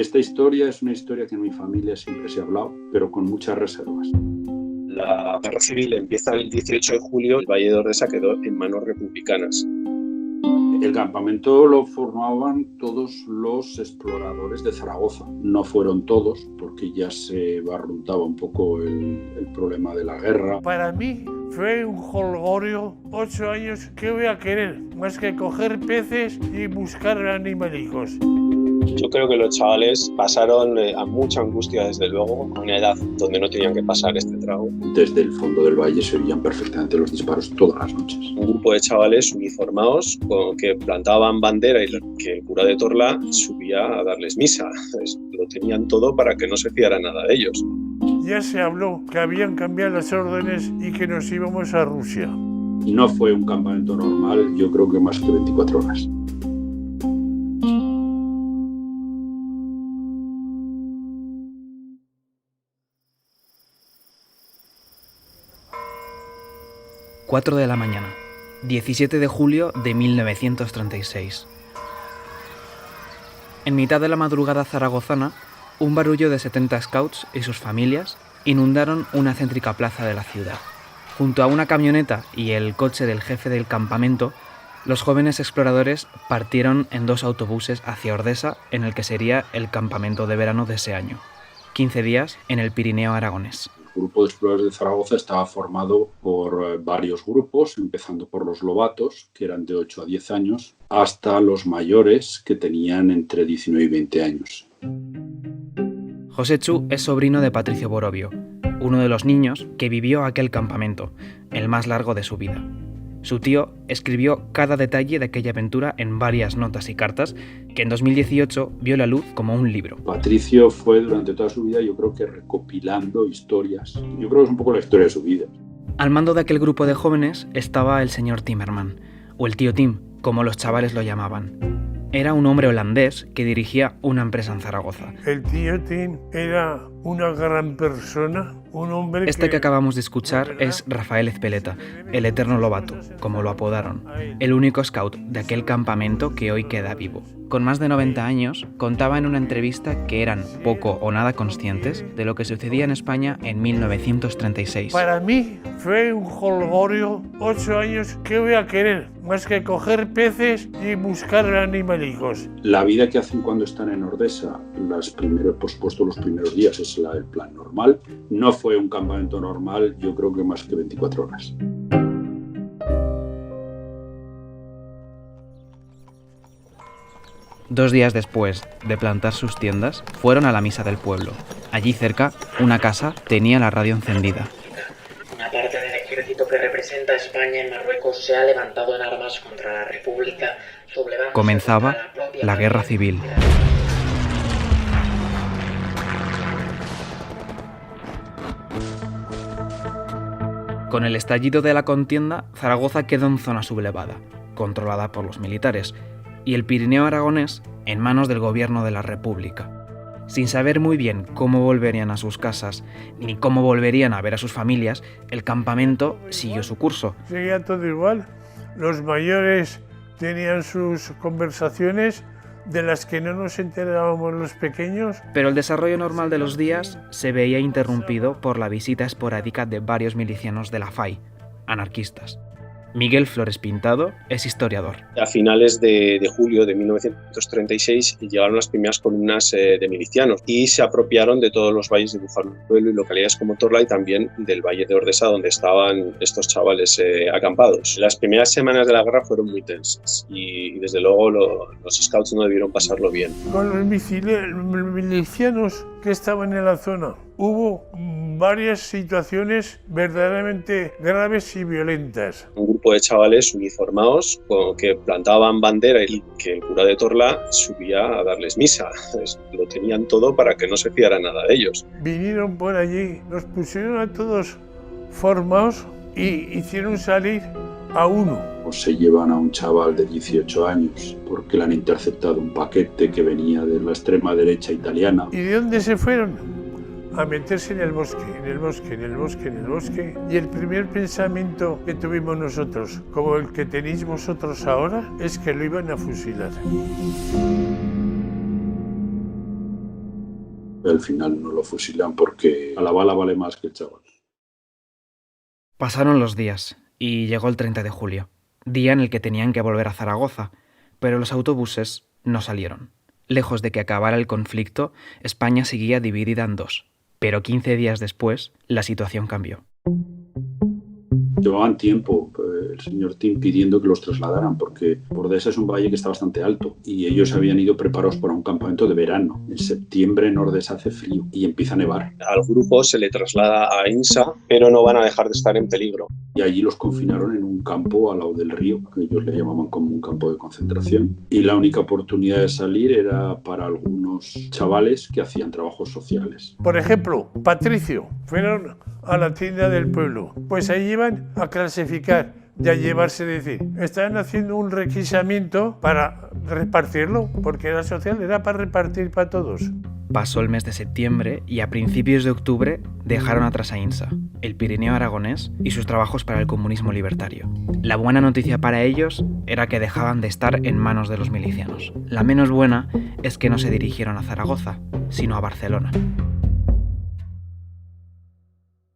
Esta historia es una historia que en mi familia siempre se ha hablado, pero con muchas reservas. La guerra civil empieza el 18 de julio, el Valle de Ordesa quedó en manos republicanas. El campamento lo formaban todos los exploradores de Zaragoza. No fueron todos, porque ya se barruntaba un poco el problema de la guerra. Para mí fue un jolgorio, 8 años, ¿qué voy a querer? Más que coger peces y buscar animalicos. Yo creo que los chavales pasaron a mucha angustia, desde luego, a una edad donde no tenían que pasar este trago. Desde el fondo del valle se oían perfectamente los disparos todas las noches. Un grupo de chavales uniformados que plantaban bandera y que el cura de Torla subía a darles misa. Lo tenían todo para que no se fiara nada de ellos. Ya se habló que habían cambiado las órdenes y que nos íbamos a Rusia. No fue un campamento normal, yo creo que más que 24 horas. ...4 de la mañana, 17 de julio de 1936. En mitad de la madrugada zaragozana, un barullo de 70 scouts y sus familias inundaron una céntrica plaza de la ciudad. Junto a una camioneta y el coche del jefe del campamento, los jóvenes exploradores partieron en 2 autobuses hacia Ordesa, en el que sería el campamento de verano de ese año. 15 días en el Pirineo aragonés. El grupo de exploradores de Zaragoza estaba formado por varios grupos, empezando por los lobatos, que eran de 8 a 10 años, hasta los mayores, que tenían entre 19 y 20 años. José Chu es sobrino de Patricio Borovio, uno de los niños que vivió aquel campamento, el más largo de su vida. Su tío escribió cada detalle de aquella aventura en varias notas y cartas que en 2018 vio la luz como un libro. Patricio fue durante toda su vida, yo creo que recopilando historias. Yo creo que es un poco la historia de su vida. Al mando de aquel grupo de jóvenes estaba el señor Timmerman, o el tío Tim, como los chavales lo llamaban. Era un hombre holandés que dirigía una empresa en Zaragoza. El tío Tim era una gran persona, un hombre que acabamos de escuchar es Rafael Ezpeleta, el eterno lobato, como lo apodaron, el único scout de aquel campamento que hoy queda vivo. Con más de 90 años, contaba en una entrevista que eran poco o nada conscientes de lo que sucedía en España en 1936. Para mí fue un jolgorio, 8 años, ¿qué voy a querer? Más que coger peces y buscar animalicos. La vida que hacen cuando están en Ordesa, los primeros días, es la del plan normal. No fue un campamento normal, yo creo que más que 24 horas. Dos días después de plantar sus tiendas, fueron a la misa del pueblo. Allí cerca, una casa tenía la radio encendida. Una parte del ejército que representa a España en Marruecos se ha levantado en armas contra la República. Comenzaba la guerra civil. Con el estallido de la contienda, Zaragoza quedó en zona sublevada, controlada por los militares, y el Pirineo aragonés en manos del gobierno de la República. Sin saber muy bien cómo volverían a sus casas, ni cómo volverían a ver a sus familias, el campamento siguió su curso. Seguía todo igual. Los mayores tenían sus conversaciones, de las que no nos enterábamos los pequeños. Pero el desarrollo normal de los días se veía interrumpido por la visita esporádica de varios milicianos de la FAI, anarquistas. Miguel Flores Pintado es historiador. A finales de julio de 1936 llegaron las primeras columnas de milicianos y se apropiaron de todos los valles de Bujaruelo y localidades como Torla y también del Valle de Ordesa, donde estaban estos chavales acampados. Las primeras semanas de la guerra fueron muy tensas y desde luego los scouts no debieron pasarlo bien. Con los milicianos que estaban en la zona hubo varias situaciones verdaderamente graves y violentas. Un grupo de chavales uniformados que plantaban bandera y que el cura de Torla subía a darles misa. Lo tenían todo para que no se fiara nada de ellos. Vinieron por allí, nos pusieron a todos formados y hicieron salir a uno. Se llevan a un chaval de 18 años porque le han interceptado un paquete que venía de la extrema derecha italiana. ¿Y de dónde se fueron? A meterse en el bosque, en el bosque, en el bosque, en el bosque. Y el primer pensamiento que tuvimos nosotros, como el que tenéis vosotros ahora, es que lo iban a fusilar. Al final no lo fusilan porque a la bala vale más que el chaval. Pasaron los días y llegó el 30 de julio, día en el que tenían que volver a Zaragoza, pero los autobuses no salieron. Lejos de que acabara el conflicto, España seguía dividida en dos, pero 15 días después la situación cambió. Llevaban tiempo el señor Tim pidiendo que los trasladaran porque Ordesa es un valle que está bastante alto y ellos habían ido preparados para un campamento de verano. En septiembre en Ordesa hace frío y empieza a nevar. Al grupo se le traslada a Insa, pero no van a dejar de estar en peligro. Y allí los confinaron en un campo al lado del río, que ellos le llamaban como un campo de concentración. Y la única oportunidad de salir era para algunos chavales que hacían trabajos sociales. Por ejemplo, Patricio, fueron a la tienda del pueblo. Pues ahí iban a clasificar y a llevarse, decir, estaban haciendo un requisamiento para repartirlo, porque era social, era para repartir para todos. Pasó el mes de septiembre y a principios de octubre dejaron atrás a Insa, el Pirineo aragonés y sus trabajos para el comunismo libertario. La buena noticia para ellos era que dejaban de estar en manos de los milicianos. La menos buena es que no se dirigieron a Zaragoza, sino a Barcelona.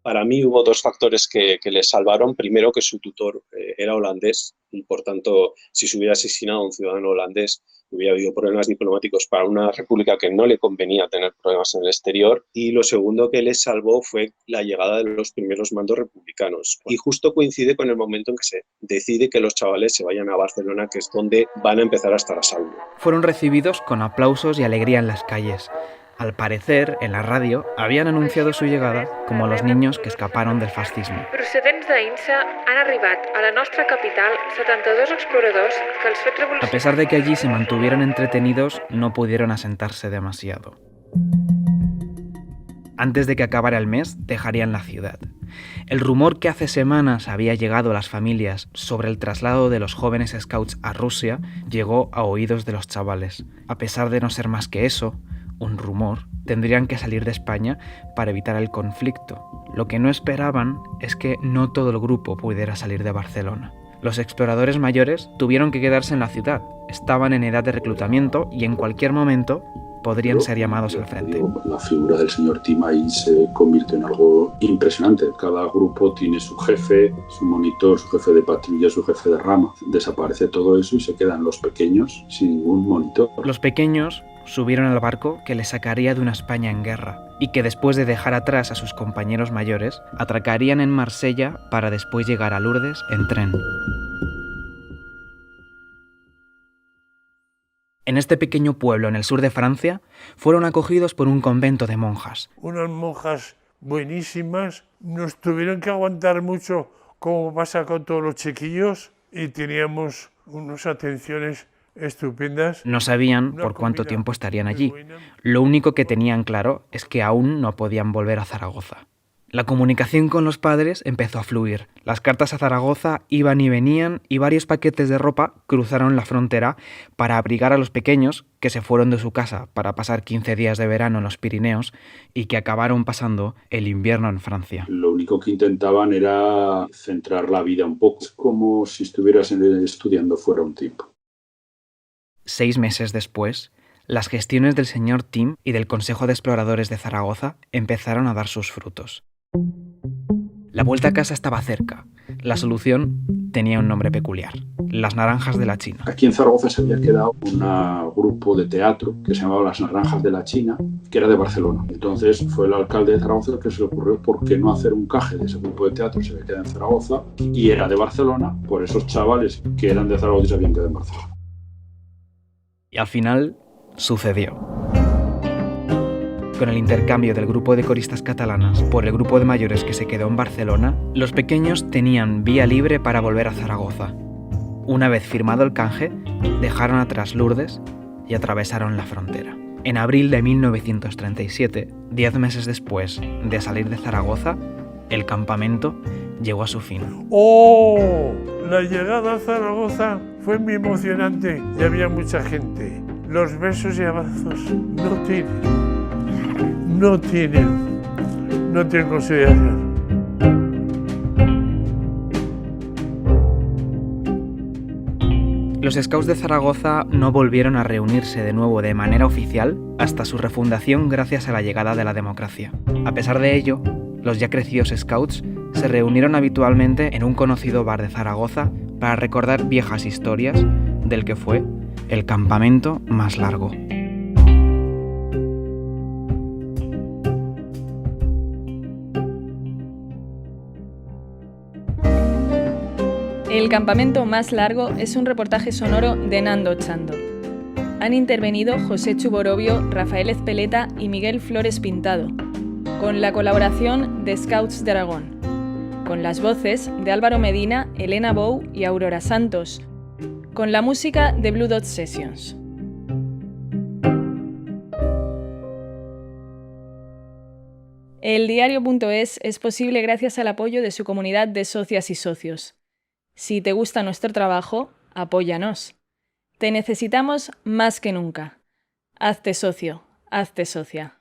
Para mí hubo dos factores que les salvaron. Primero, que su tutor era holandés y, por tanto, si se hubiera asesinado a un ciudadano holandés, hubiera habido problemas diplomáticos para una república que no le convenía tener problemas en el exterior. Y lo segundo que les salvó fue la llegada de los primeros mandos republicanos. Y justo coincide con el momento en que se decide que los chavales se vayan a Barcelona, que es donde van a empezar a estar a salvo. Fueron recibidos con aplausos y alegría en las calles. Al parecer, en la radio, habían anunciado su llegada como los niños que escaparon del fascismo. Procedents d'Insa han arribat a la nostra capital 72 exploradors que els fets revolucionaris... A pesar de que allí se mantuvieron entretenidos, no pudieron asentarse demasiado. Antes de que acabara el mes, dejarían la ciudad. El rumor que hace semanas había llegado a las familias sobre el traslado de los jóvenes scouts a Rusia llegó a oídos de los chavales. A pesar de no ser más que eso, un rumor, tendrían que salir de España para evitar el conflicto. Lo que no esperaban es que no todo el grupo pudiera salir de Barcelona. Los exploradores mayores tuvieron que quedarse en la ciudad. Estaban en edad de reclutamiento y en cualquier momento podrían ser llamados al frente. La figura del señor Tim ahí se convierte en algo impresionante. Cada grupo tiene su jefe, su monitor, su jefe de patrulla, su jefe de rama. Desaparece todo eso y se quedan los pequeños sin ningún monitor. Los pequeños subieron al barco que les sacaría de una España en guerra y que después de dejar atrás a sus compañeros mayores, atracarían en Marsella para después llegar a Lourdes en tren. En este pequeño pueblo en el sur de Francia, fueron acogidos por un convento de monjas. Unas monjas buenísimas, nos tuvieron que aguantar mucho, como pasa con todos los chiquillos, y teníamos unas atenciones estupendas. No sabían por cuánto tiempo estarían allí. Lo único que tenían claro es que aún no podían volver a Zaragoza. La comunicación con los padres empezó a fluir. Las cartas a Zaragoza iban y venían y varios paquetes de ropa cruzaron la frontera para abrigar a los pequeños que se fueron de su casa para pasar 15 días de verano en los Pirineos y que acabaron pasando el invierno en Francia. Lo único que intentaban era centrar la vida un poco, como si estuvieras estudiando fuera un tiempo. 6 meses después, las gestiones del señor Tim y del Consejo de Exploradores de Zaragoza empezaron a dar sus frutos. La vuelta a casa estaba cerca. La solución tenía un nombre peculiar: Las Naranjas de la China. Aquí en Zaragoza se había quedado un grupo de teatro que se llamaba Las Naranjas de la China, que era de Barcelona. Entonces fue el alcalde de Zaragoza el que se le ocurrió por qué no hacer un caje de ese grupo de teatro. Se había quedado en Zaragoza y era de Barcelona por esos chavales que eran de Zaragoza y se habían quedado en Barcelona. Y al final sucedió. Con el intercambio del grupo de coristas catalanas por el grupo de mayores que se quedó en Barcelona, los pequeños tenían vía libre para volver a Zaragoza. Una vez firmado el canje, dejaron atrás Lourdes y atravesaron la frontera. En abril de 1937, 10 meses después de salir de Zaragoza, el campamento llegó a su fin. ¡Oh! La llegada a Zaragoza fue muy emocionante y había mucha gente. Los besos y abrazos no tienen consideración. Los Scouts de Zaragoza no volvieron a reunirse de nuevo de manera oficial hasta su refundación gracias a la llegada de la democracia. A pesar de ello, los ya crecidos Scouts se reunieron habitualmente en un conocido bar de Zaragoza para recordar viejas historias del que fue el campamento más largo. El campamento más largo es un reportaje sonoro de Nando Chando. Han intervenido José Chuborobio, Rafael Ezpeleta y Miguel Flores Pintado, con la colaboración de Scouts de Aragón, con las voces de Álvaro Medina, Elena Bou y Aurora Santos, con la música de Blue Dot Sessions. Eldiario.es es posible gracias al apoyo de su comunidad de socias y socios. Si te gusta nuestro trabajo, apóyanos. Te necesitamos más que nunca. Hazte socio, hazte socia.